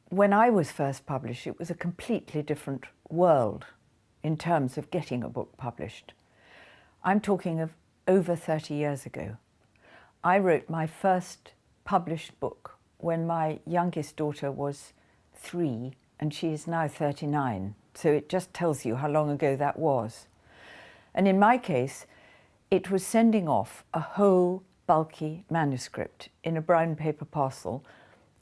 when I was first published, it was a completely different world in terms of getting a book published. I'm talking of over 30 years ago. I wrote my first published book when my youngest daughter was 3 and she is now 39. So it just tells you how long ago that was. And in my case, it was sending off a whole bulky manuscript in a brown paper parcel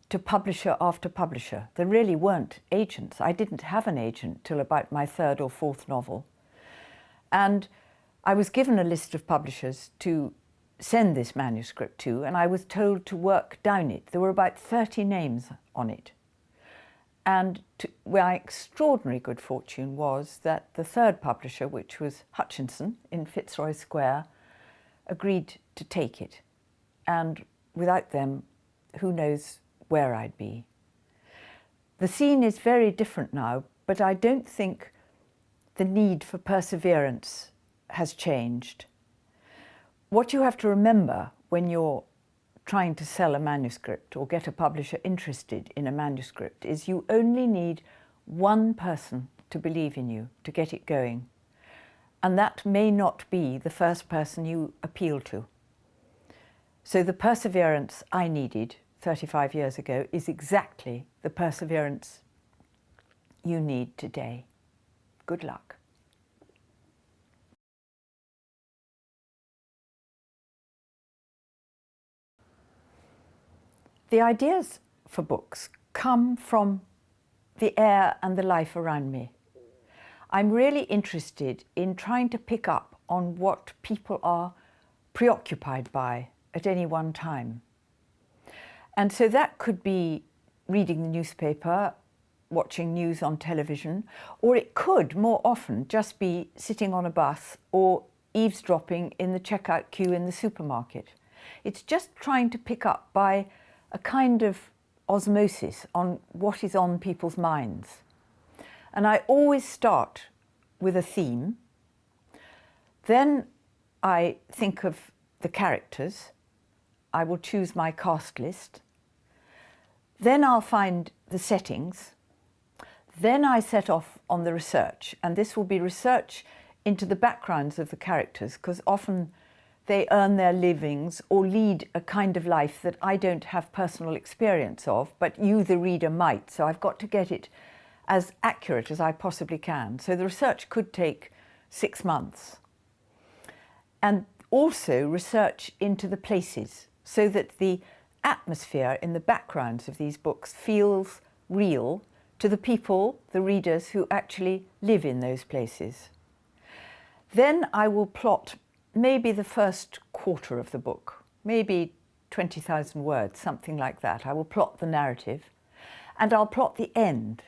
to publisher after publisher. There really weren't agents. I didn't have an agent till about my 3rd or 4th novel. And I was given a list of publishers to send this manuscript to, and I was told to work down it. There were about 30 names on it. And my extraordinary good fortune was that the 3rd publisher, which was Hutchinson in Fitzroy Square, agreed to take it. And without them, who knows where I'd be. The scene is very different now, but I don't think the need for perseverance has changed. What you have to remember when you're trying to sell a manuscript or get a publisher interested in a manuscript is you only need one person to believe in you to get it going. And that may not be the first person you appeal to. So the perseverance I needed 35 years ago is exactly the perseverance you need today. Good luck. The ideas for books come from the air and the life around me. I'm really interested in trying to pick up on what people are preoccupied by at any one time. And so that could be reading the newspaper, watching news on television, or it could more often just be sitting on a bus or eavesdropping in the checkout queue in the supermarket. It's just trying to pick up by a kind of osmosis on what is on people's minds. And I always start with a theme. Then I think of the characters. I will choose my cast list. Then I'll find the settings. Then I set off on the research, and this will be research into the backgrounds of the characters, because often they earn their livings or lead a kind of life that I don't have personal experience of, but you, the reader, might. So I've got to get it as accurate as I possibly can. So the research could take 6 months. And also research into the places so that the atmosphere in the backgrounds of these books feels real to the people, the readers, who actually live in those places. Then I will plot maybe the first quarter of the book, maybe 20,000 words, something like that. I will plot the narrative, and I'll plot the end.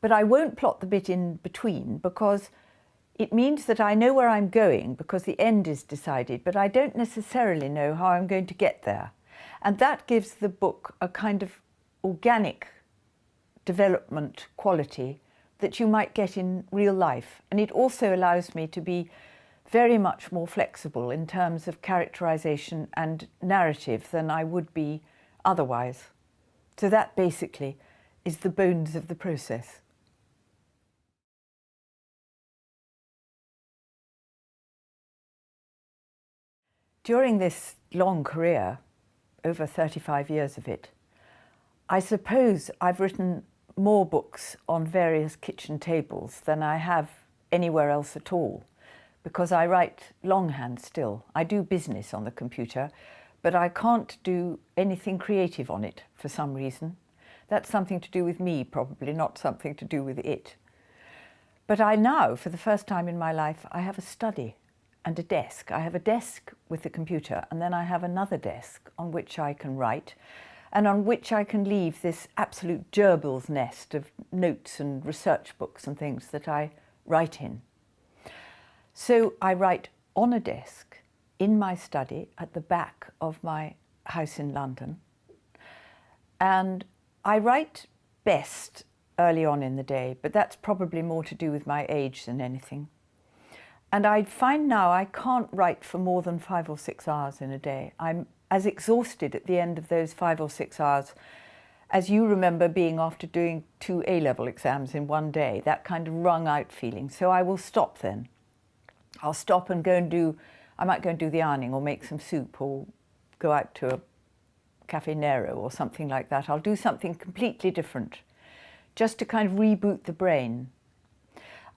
But I won't plot the bit in between, because it means that I know where I'm going because the end is decided, but I don't necessarily know how I'm going to get there. And that gives the book a kind of organic development quality that you might get in real life. And it also allows me to be very much more flexible in terms of characterization and narrative than I would be otherwise. So that basically is the bones of the process. During this long career, over 35 years of it, I suppose I've written more books on various kitchen tables than I have anywhere else at all, because I write longhand still. I do business on the computer, but I can't do anything creative on it for some reason. That's something to do with me, probably, not something to do with it. But I now, for the first time in my life, I have a study and a desk. I have a desk with the computer, and then I have another desk on which I can write, and on which I can leave this absolute gerbil's nest of notes and research books and things that I write in. So I write on a desk in my study at the back of my house in London. And I write best early on in the day, but that's probably more to do with my age than anything. And I find now I can't write for more than 5 or 6 hours in a day. I'm as exhausted at the end of those 5 or 6 hours as you remember being after doing 2 A-level exams in one day, that kind of wrung out feeling. So I will stop then. I'll stop and I might go and do the ironing or make some soup or go out to a Cafe Nero or something like that. I'll do something completely different, just to kind of reboot the brain.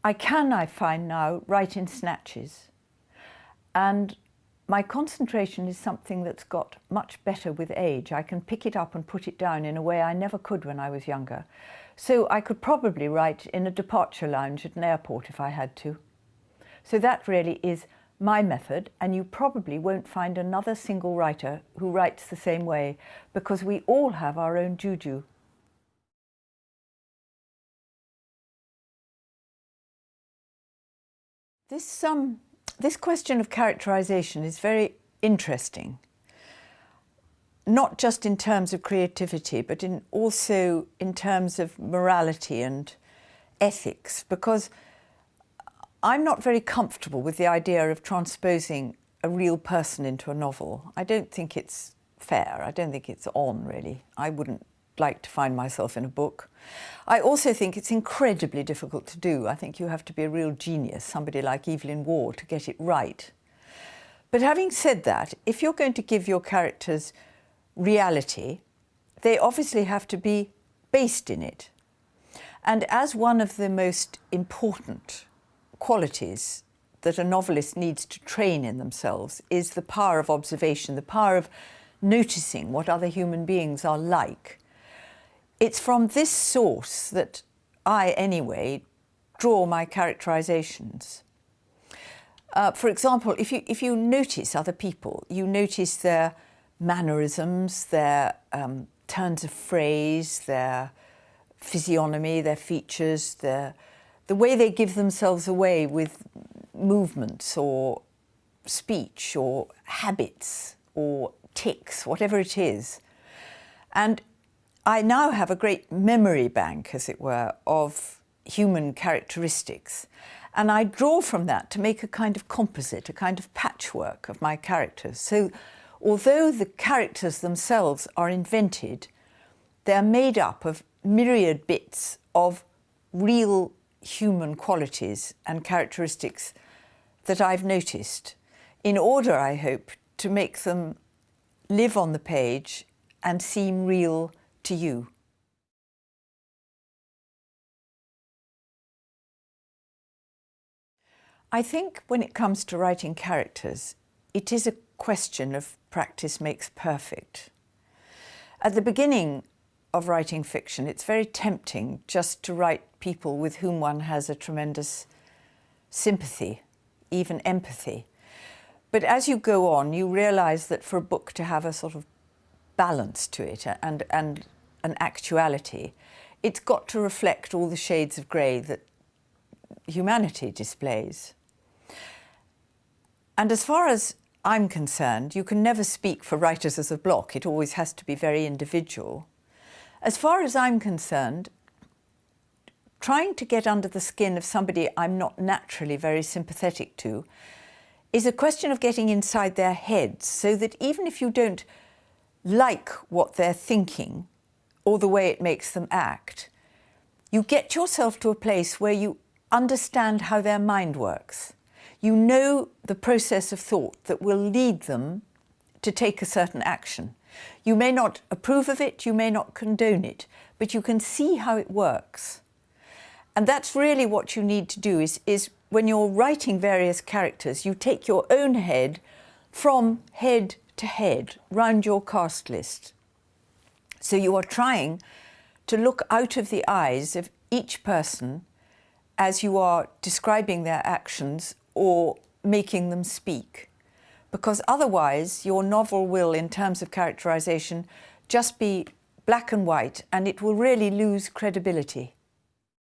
I find now, write in snatches. And my concentration is something that's got much better with age. I can pick it up and put it down in a way I never could when I was younger. So I could probably write in a departure lounge at an airport if I had to. So that really is my method, and you probably won't find another single writer who writes the same way, because we all have our own juju. This question of characterization is very interesting, not just in terms of creativity, but also in terms of morality and ethics, because I'm not very comfortable with the idea of transposing a real person into a novel. I don't think it's fair. I don't think it's on, really. I wouldn't like to find myself in a book. I also think it's incredibly difficult to do. I think you have to be a real genius, somebody like Evelyn Waugh, to get it right. But having said that, if you're going to give your characters reality, they obviously have to be based in it. And as one of the most important qualities that a novelist needs to train in themselves is the power of observation, the power of noticing what other human beings are like. It's from this source that I, anyway, draw my characterizations. For example, if you notice other people, you notice their mannerisms, their turns of phrase, their physiognomy, their features, the way they give themselves away with movements or speech or habits or tics, whatever it is. And I now have a great memory bank, as it were, of human characteristics. And I draw from that to make a kind of composite, a kind of patchwork of my characters. So although the characters themselves are invented, they're made up of myriad bits of real human qualities and characteristics that I've noticed, in order, I hope, to make them live on the page and seem real to you. I think when it comes to writing characters, it is a question of practice makes perfect. At the beginning of writing fiction, it's very tempting just to write people with whom one has a tremendous sympathy, even empathy. But as you go on, you realise that for a book to have a sort of balance to it and an actuality, it's got to reflect all the shades of grey that humanity displays. And as far as I'm concerned, you can never speak for writers as a block. It always has to be very individual. As far as I'm concerned, trying to get under the skin of somebody I'm not naturally very sympathetic to is a question of getting inside their heads, so that even if you don't like what they're thinking or the way it makes them act, you get yourself to a place where you understand how their mind works. You know the process of thought that will lead them to take a certain action. You may not approve of it, you may not condone it, but you can see how it works. And that's really what you need to do, is when you're writing various characters, you take your own head from head to head round your cast list. So you are trying to look out of the eyes of each person as you are describing their actions or making them speak. Because otherwise your novel will, in terms of characterization, just be black and white, and it will really lose credibility.